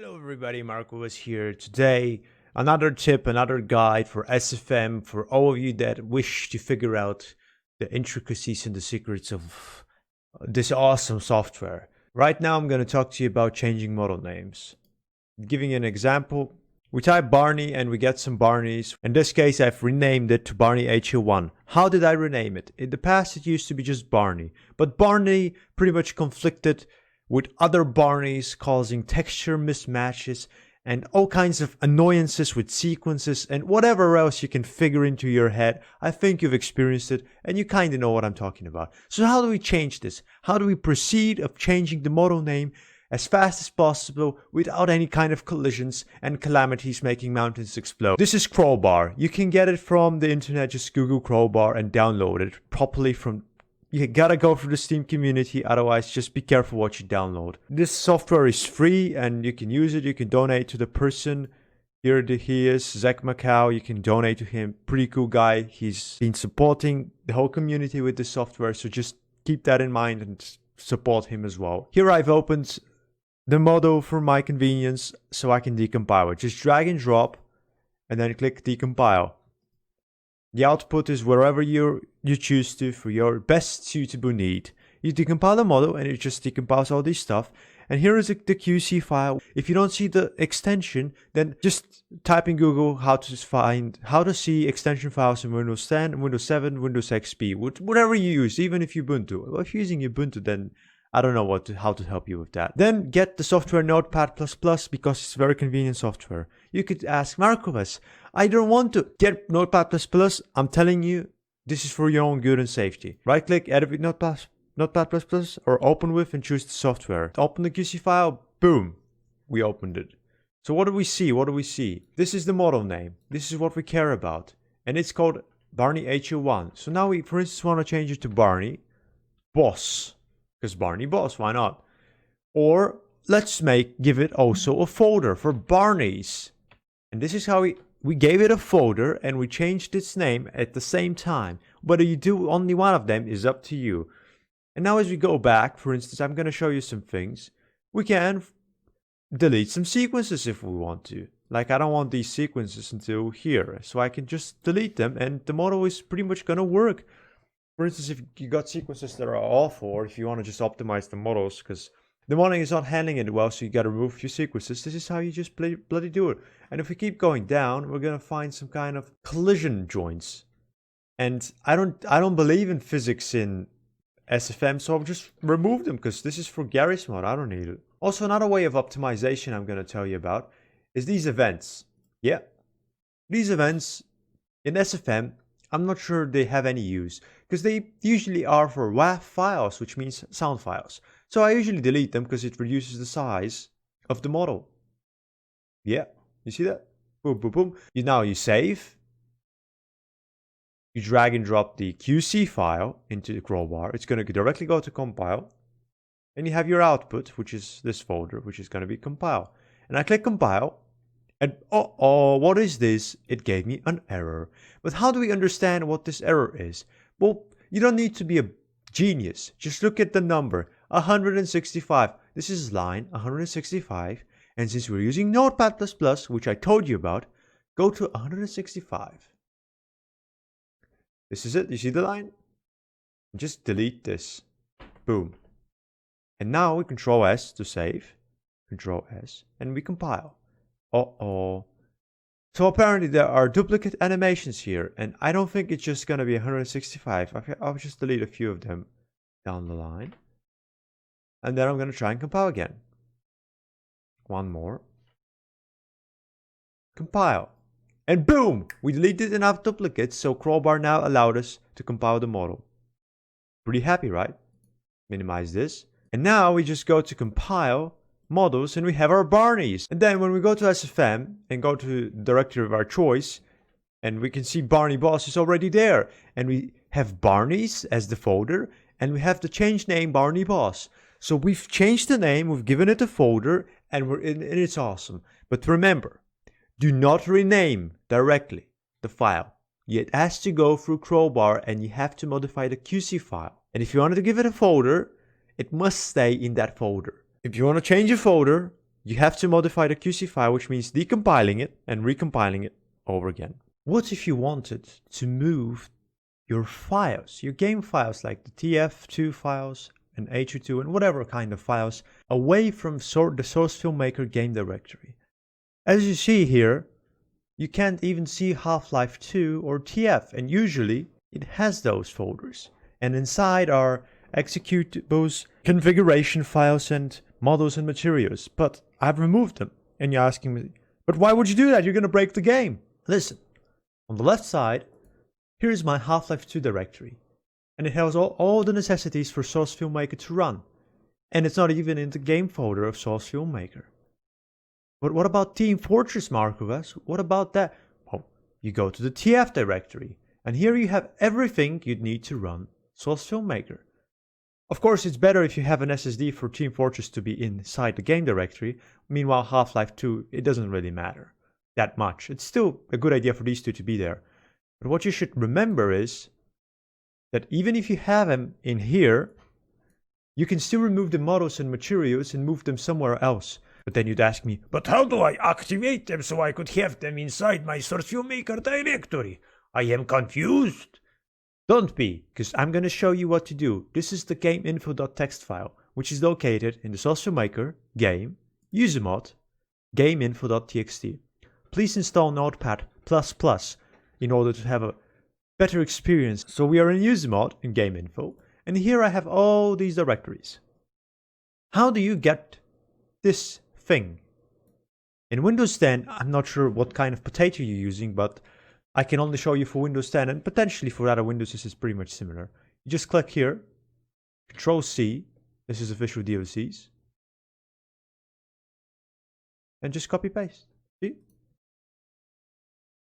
Hello everybody, Marco is here. Today, another tip, another guide for SFM for all of you that wish to figure out the intricacies and the secrets of this awesome software. Right now I'm going to talk to you about changing model names. Giving you an example, we type Barney and we get some Barneys. In this case I've renamed it to Barney HO1. How did I rename it? In the past it used to be just Barney, but Barney pretty much conflicted with other Barneys, causing texture mismatches and all kinds of annoyances with sequences and whatever else you can figure into your head. I think you've experienced it and you kind of know what I'm talking about. So how do we change this? How do we proceed of changing the model name as fast as possible without any kind of collisions and calamities making mountains explode? This is Crowbar. You can get it from the internet, just Google Crowbar and download it properly from. You gotta go through the Steam community, otherwise just be careful what you download. This software is free and you can use it, you can donate to the person. Here he is, Zach Macau, you can donate to him. Pretty cool guy, he's been supporting the whole community with this software, so just keep that in mind and support him as well. Here I've opened the model for my convenience so I can decompile it. Just drag and drop and then click decompile. The output is wherever you choose to for your best suitable need. You decompile the model and it just decompiles all this stuff. And here is the QC file. If you don't see the extension, then just type in Google how to see extension files in Windows 10, Windows 7, Windows XP, whatever you use, even if Ubuntu. Well, if you're using Ubuntu, then I don't know how to help you with that. Then get the software Notepad++ because it's very convenient software. You could ask Marcos, I don't want to get Notepad++. I'm telling you, this is for your own good and safety. Right click, edit with Notepad++ or open with and choose the software. Open the QC file, boom, we opened it. So what do we see? What do we see? This is the model name. This is what we care about. And it's called Barney HO1. So now we, for instance, want to change it to Barney Boss. Because Barney Boss, why not? Or let's give it also a folder for Barneys. And this is how we gave it a folder and we changed its name at the same time. Whether you do only one of them is up to you. And now as we go back, for instance, I'm going to show you some things. We can delete some sequences if we want to. Like I don't want these sequences until here. So I can just delete them and the model is pretty much going to work. For instance, if you got sequences that are awful, or if you want to just optimize the models, because the modeling is not handling it well, so you got to remove a few sequences, this is how you just bloody do it. And if we keep going down, we're going to find some kind of collision joints. And I don't believe in physics in SFM, so I'll just remove them, because this is for Garry's Mod, I don't need it. Also, another way of optimization I'm going to tell you about is these events. Yeah, these events in SFM, I'm not sure they have any use, because they usually are for WAV files, which means sound files. So I usually delete them because it reduces the size of the model. Yeah, you see that? Boom, boom, boom. Now you save. You drag and drop the QC file into the Crowbar. It's going to directly go to compile. And you have your output, which is this folder, which is going to be compile. And I click compile. And oh, what is this? It gave me an error. But how do we understand what this error is? Well, you don't need to be a genius. Just look at the number, 165. This is line 165. And since we're using Notepad++, which I told you about, go to 165. This is it. You see the line? Just delete this. Boom. And now we Control S to save. Control S. And we compile. Uh-oh. So apparently there are duplicate animations here, and I don't think it's just gonna be 165. I'll just delete a few of them down the line. And then I'm gonna try and compile again. One more. Compile. And boom! We deleted enough duplicates, so Crowbar now allowed us to compile the model. Pretty happy, right? Minimize this. And now we just go to compile models and we have our Barneys. And then when we go to SFM and go to the directory of our choice, and we can see Barney Boss is already there. And we have Barneys as the folder, and we have the change name Barney Boss. So we've changed the name, we've given it a folder, and it's awesome. But remember, do not rename directly the file. It has to go through Crowbar and you have to modify the QC file. And if you wanted to give it a folder, it must stay in that folder. If you want to change a folder, you have to modify the QC file, which means decompiling it and recompiling it over again. What if you wanted to move your files, your game files like the TF2 files and H2 and whatever kind of files, away from the Source Filmmaker game directory? As you see here, you can't even see Half-Life 2 or TF, and usually it has those folders. And inside are executables, configuration files, and models and materials. But I've removed them. And you're asking me, but why would you do that? You're going to break the game. Listen, on the left side, here's my Half-Life 2 directory. And it has all the necessities for Source Filmmaker to run. And it's not even in the game folder of Source Filmmaker. But what about Team Fortress, Marcovas? What about that? Well, you go to the TF directory. And here you have everything you'd need to run Source Filmmaker. Of course, it's better if you have an SSD for Team Fortress to be inside the game directory. Meanwhile, Half-Life 2, it doesn't really matter that much. It's still a good idea for these two to be there. But what you should remember is that even if you have them in here, you can still remove the models and materials and move them somewhere else. But then you'd ask me, but how do I activate them so I could have them inside my Source Filmmaker directory? I am confused. Don't be, because I'm going to show you what to do. This is the gameinfo.txt file, which is located in the Source Filmmaker, game, usermod, gameinfo.txt. Please install Notepad++ in order to have a better experience. So we are in usermod in gameinfo, and here I have all these directories. How do you get this thing? In Windows 10, I'm not sure what kind of potato you're using, but I can only show you for Windows 10, and potentially for other Windows this is pretty much similar. You just click here, Control-C, this is official DLCs, and just copy-paste, see?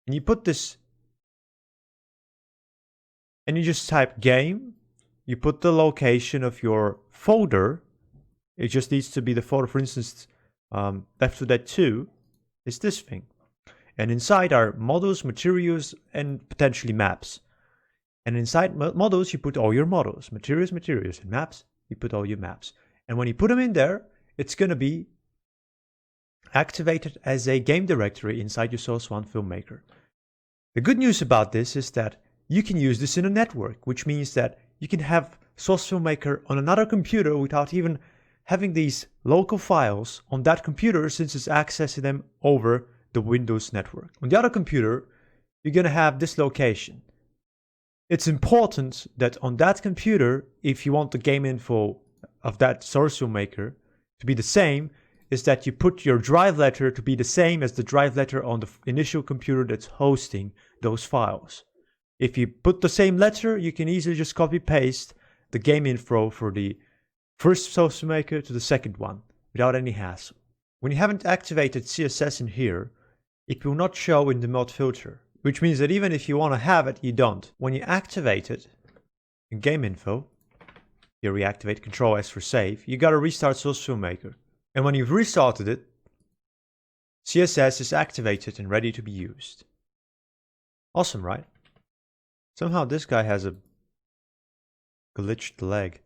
And you put this, and you just type game, you put the location of your folder, it just needs to be the folder, for instance, Left 4 Dead 2 is this thing. And inside are models, materials, and potentially maps. And inside models, you put all your models. Materials, and maps, you put all your maps. And when you put them in there, it's going to be activated as a game directory inside your Source One Filmmaker. The good news about this is that you can use this in a network, which means that you can have Source Filmmaker on another computer without even having these local files on that computer, since it's accessing them over the Windows network. On the other computer, you're going to have this location. It's important that on that computer, if you want the game info of that Source Filmmaker to be the same, is that you put your drive letter to be the same as the drive letter on the initial computer that's hosting those files. If you put the same letter, you can easily just copy-paste the game info for the first Source Filmmaker to the second one without any hassle. When you haven't activated CSS in here, it will not show in the mod filter, which means that even if you want to have it, you don't. When you activate it in game info, you reactivate Control-S for save, you gotta restart Source Filmmaker. And when you've restarted it, CSS is activated and ready to be used. Awesome, right? Somehow this guy has a glitched leg.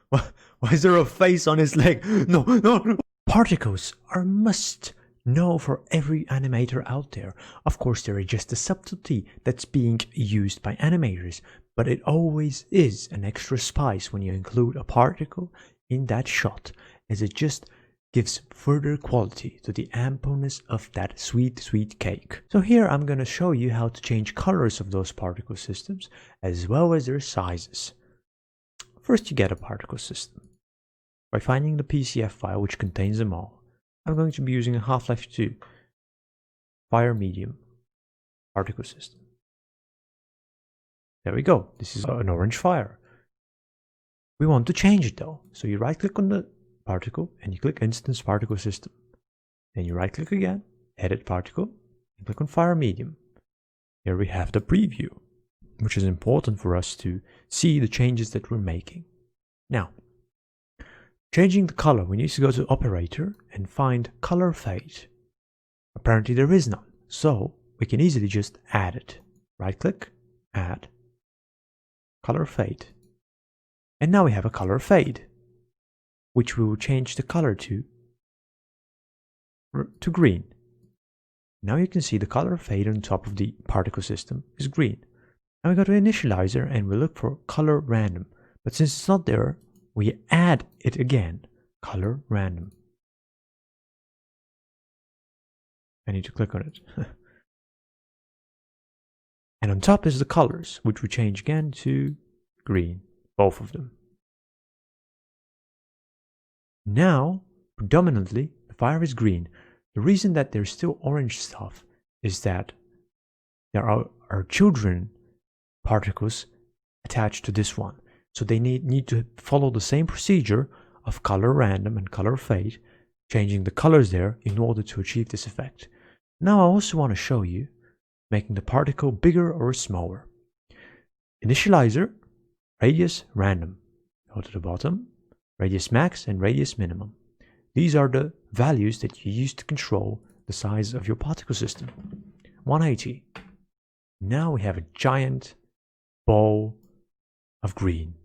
Why is there a face on his leg? No. Particles are a must know for every animator out there. Of course, there is just a subtlety that's being used by animators, but it always is an extra spice when you include a particle in that shot, as it just gives further quality to the ampleness of that sweet, sweet cake. So here I'm going to show you how to change colors of those particle systems, as well as their sizes. First, you get a particle system by finding the PCF file which contains them all. I'm going to be using a Half-Life 2 Fire Medium particle system. There we go. This is an orange fire. We want to change it though. So you right click on the particle and you click Instance Particle System. Then you right click again, Edit Particle, and click on Fire Medium. Here we have the preview, which is important for us to see the changes that we're making. Now, changing the color, we need to go to Operator and find Color Fade. Apparently there is none, so we can easily just add it. Right click, Add, Color Fade. And now we have a color fade, which we will change the color to to green. Now you can see the color fade on top of the particle system is green. Now we go to initializer and we look for color random. But since it's not there, we add it again, color random. I need to click on it. And on top is the colors, which we change again to green, both of them. Now, predominantly, the fire is green. The reason that there's still orange stuff is that there are children particles attached to this one. So they need to follow the same procedure of color random and color fade, changing the colors there in order to achieve this effect. Now I also want to show you making the particle bigger or smaller. Initializer, radius random. Go to the bottom, radius max and radius minimum. These are the values that you use to control the size of your particle system. 180. Now we have a giant ball of green.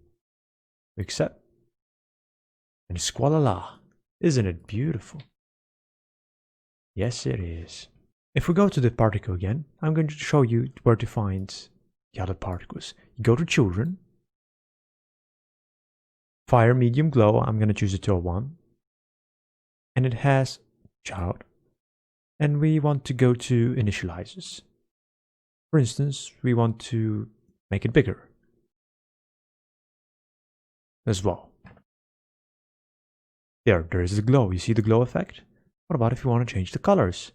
Accept. And squalala. Isn't it beautiful? Yes, it is. If we go to the particle again, I'm going to show you where to find the other particles. You go to children. Fire, medium, glow. I'm going to choose a 201. And it has child. And we want to go to initializers. For instance, we want to make it bigger as well. There is the glow. You see the glow effect? What about if you want to change the colors?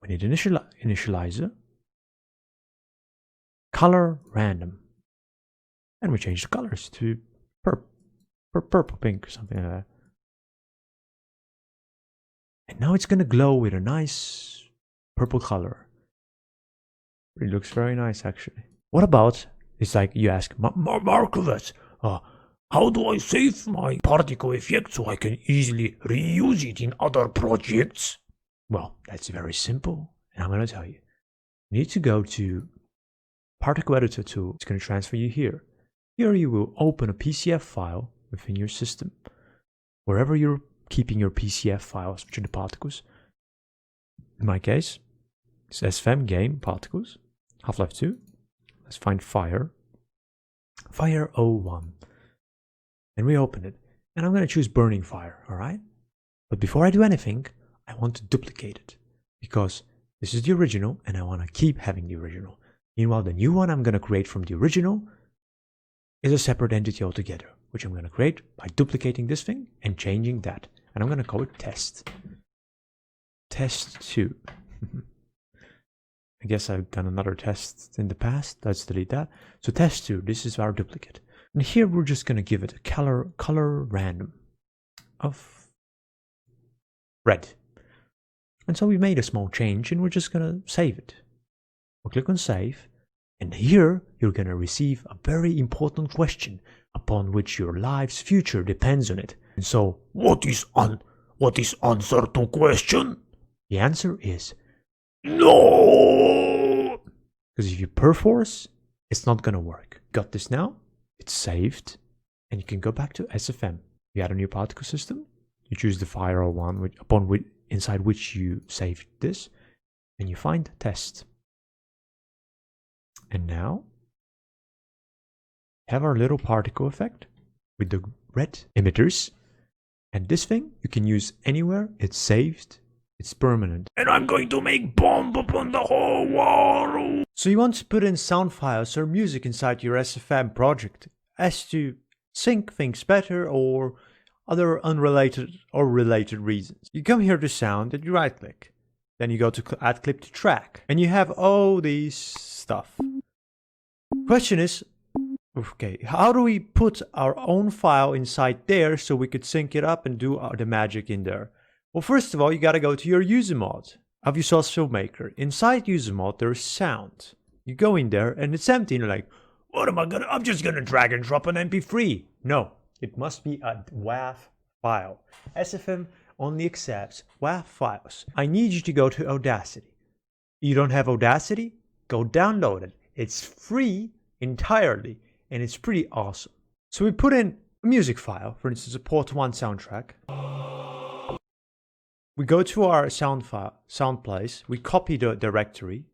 We need initializer, color random, and we change the colors to purple, pink, or something like that. And now it's going to glow with a nice purple color. It looks very nice, actually. What about, it's like you ask, Markovets, how do I save my particle effect so I can easily reuse it in other projects? Well, that's very simple, and I'm going to tell you. You need to go to Particle Editor tool. It's going to transfer you here. Here you will open a PCF file within your system. Wherever you're keeping your PCF files, which are the particles. In my case, it's SFM game particles, Half-Life 2. Let's find Fire. Fire 01. And we open it. And I'm going to choose Burning Fire, alright? But before I do anything, I want to duplicate it. Because this is the original, and I want to keep having the original. Meanwhile, the new one I'm going to create from the original is a separate entity altogether, which I'm going to create by duplicating this thing and changing that. And I'm going to call it test. Test 2. I guess I've done another test in the past. Let's delete that. So test 2, this is our duplicate. And here we're just going to give it a color random of red. And so we made a small change and we're just going to save it. We'll click on save. And here you're going to receive a very important question upon which your life's future depends on it. And so, what is answer to question? The answer is no! Because if you perforce, it's not going to work. Got this now? It's saved. And you can go back to SFM. You add a new particle system. You choose the Fire 01 inside which you saved this. And you find test. And now, have our little particle effect with the red emitters. And this thing you can use anywhere. It's saved. It's permanent. And I'm going to make bomb upon the whole world. So you want to put in sound files or music inside your SFM project as to sync things better or other unrelated or related reasons. You come here to sound and you right click. Then you go to add clip to track. And you have all these stuff. Question is, okay, how do we put our own file inside there so we could sync it up and do the magic in there? Well, first of all, you got to go to your user mod of your Vsauce Filmmaker. Inside user mod, there is sound. You go in there and it's empty and you're like, what am I gonna, I'm just gonna drag and drop an MP3. No, it must be a WAV file. SFM only accepts WAV files. I need you to go to Audacity. You don't have Audacity? Go download it. It's free entirely and it's pretty awesome. So we put in a music file, for instance, a Port 1 soundtrack. We go to our sound file, sound place, we copy the directory,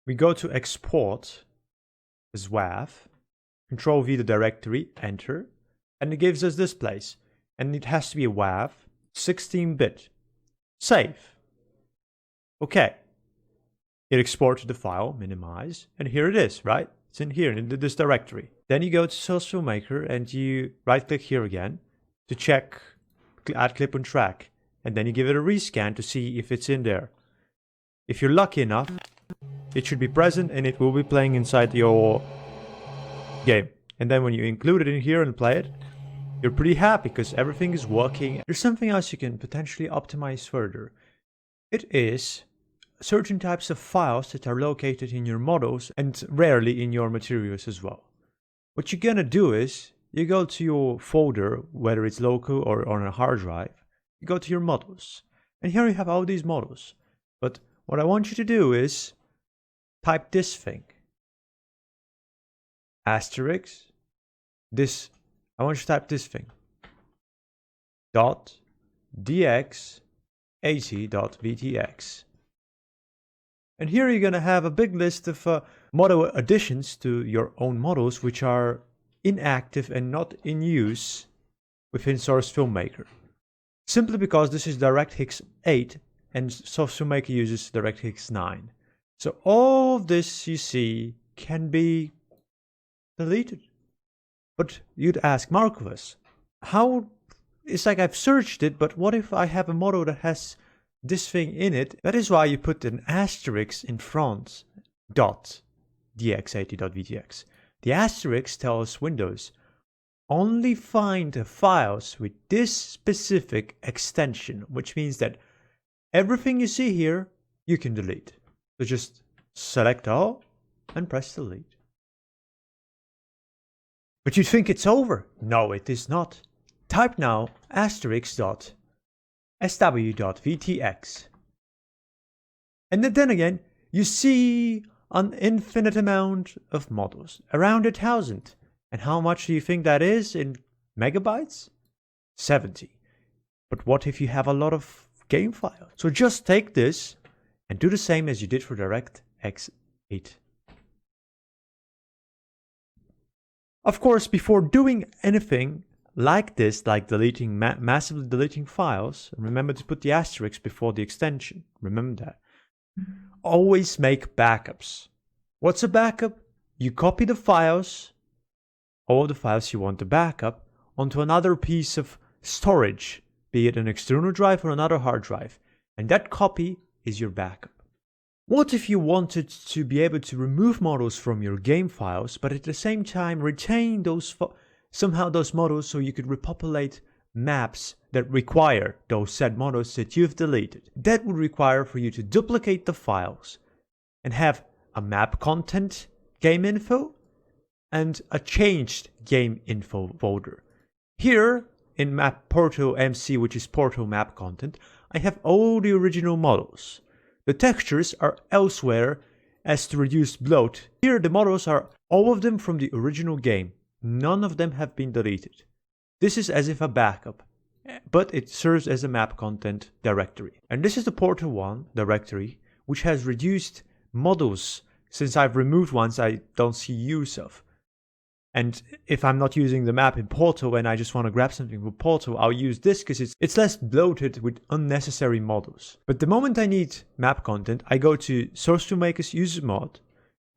we go to export as WAV, Control V the directory, enter, and it gives us this place. And it has to be a WAV, 16-bit. Save. Okay. It exported the file, minimize, and here it is, right? It's in here, in this directory. Then you go to Source Filmmaker and you right-click here again to check, add clip on track. And then you give it a rescan to see if it's in there. If you're lucky enough, it should be present and it will be playing inside your game. And then when you include it in here and play it, you're pretty happy because everything is working. There's something else you can potentially optimize further. It is certain types of files that are located in your models and rarely in your materials as well. What you're gonna do is, you go to your folder, whether it's local or on a hard drive, you go to your models, and here you have all these models. But what I want you to do is type this thing, asterisk, this, I want you to type this thing, dot dx80.vtx. And here you're gonna have a big list of model additions to your own models which are inactive and not in use within Source Filmmaker. Simply because this is DirectX 8 and Source Filmmaker uses DirectX 9. So all of this you see can be deleted. But you'd ask, Marcus, how? It's like I've searched it, but what if I have a model that has this thing in it? That is why you put an asterisk in front, dot dx80.vtx. The asterisk tells Windows, only find the files with this specific extension, which means that everything you see here, you can delete. So just select all and press delete. But you think it's over? No, it is not. Type now *sw.vtx. And then again, you see an infinite amount of models, around 1,000. And how much do you think that is in megabytes? 70. But what if you have a lot of game files? So just take this and do the same as you did for DirectX 8. Of course, before doing anything like this, like deleting massively deleting files, remember to put the asterisk before the extension. Remember that. Always make backups. What's a backup? You copy the files, all the files you want to backup, onto another piece of storage, be it an external drive or another hard drive, and that copy is your backup. What if you wanted to be able to remove models from your game files, but at the same time retain somehow those models so you could repopulate maps that require those said models that you've deleted? That would require for you to duplicate the files and have a map content game info and a changed game info folder. Here in map Portal MC, which is Portal map content, I have all the original models. The textures are elsewhere as to reduce bloat. Here the models are all of them from the original game. None of them have been deleted. This is as if a backup, but it serves as a map content directory. And this is the Portal 1 directory, which has reduced models since I've removed ones I don't see use of. And if I'm not using the map in Portal and I just want to grab something from Portal, I'll use this because it's less bloated with unnecessary models. But the moment I need map content, I go to Source Filmmaker's user mod,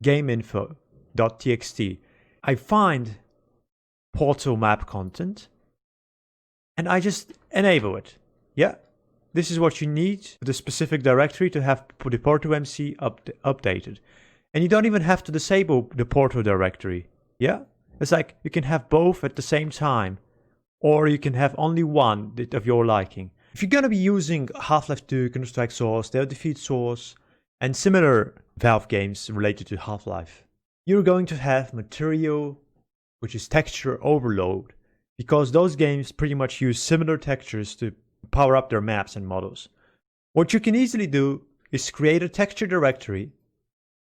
gameinfo.txt. I find Portal map content and I just enable it. Yeah, this is what you need for the specific directory to have the Portal MC updated. And you don't even have to disable the Portal directory. Yeah? It's like you can have both at the same time, or you can have only one of your liking. If you're going to be using Half-Life 2, Counter-Strike Source, Delta Defeat Source, and similar Valve games related to Half-Life, you're going to have material, which is texture overload, because those games pretty much use similar textures to power up their maps and models. What you can easily do is create a texture directory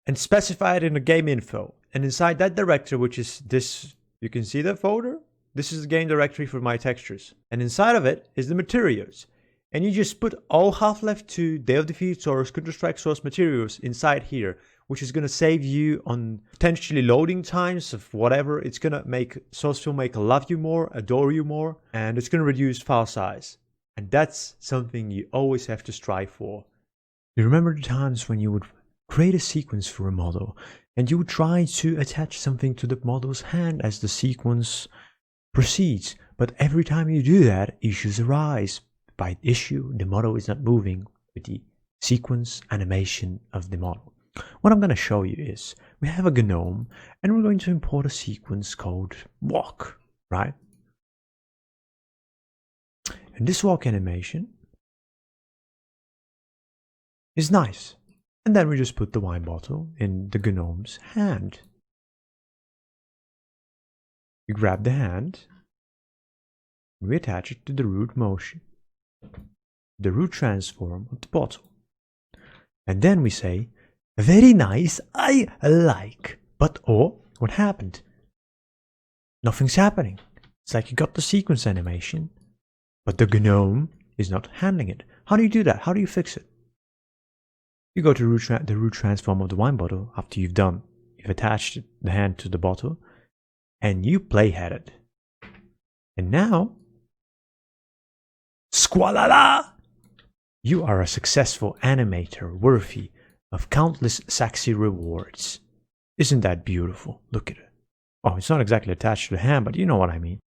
and specify it in the game info. And inside that directory, which is this, you can see that folder? This is the game directory for my textures. And inside of it is the materials. And you just put all Half-Life 2, Day of Defeat source, Counter-Strike source materials inside here, which is going to save you on potentially loading times of whatever. It's going to make Source Filmmaker love you more, adore you more, and it's going to reduce file size. And that's something you always have to strive for. You remember the times when you would create a sequence for a model, and you would try to attach something to the model's hand as the sequence proceeds, but every time you do that, issues arise. By issue, the model is not moving with the sequence animation of the model. What I'm going to show you is, we have a GNOME, and we're going to import a sequence called walk, right? And this walk animation is nice. And then we just put the wine bottle in the GNOME's hand. We grab the hand, and we attach it to the root motion, the root transform of the bottle. And then we say, very nice, I like. But oh, what happened? Nothing's happening. It's like you got the sequence animation, but the GNOME is not handling it. How do you do that? How do you fix it? You go to the root transform of the wine bottle after you've attached the hand to the bottle, and you playhead it. And now, squalala! You are a successful animator worthy of countless sexy rewards. Isn't that beautiful? Look at it. Oh, it's not exactly attached to the hand, but you know what I mean.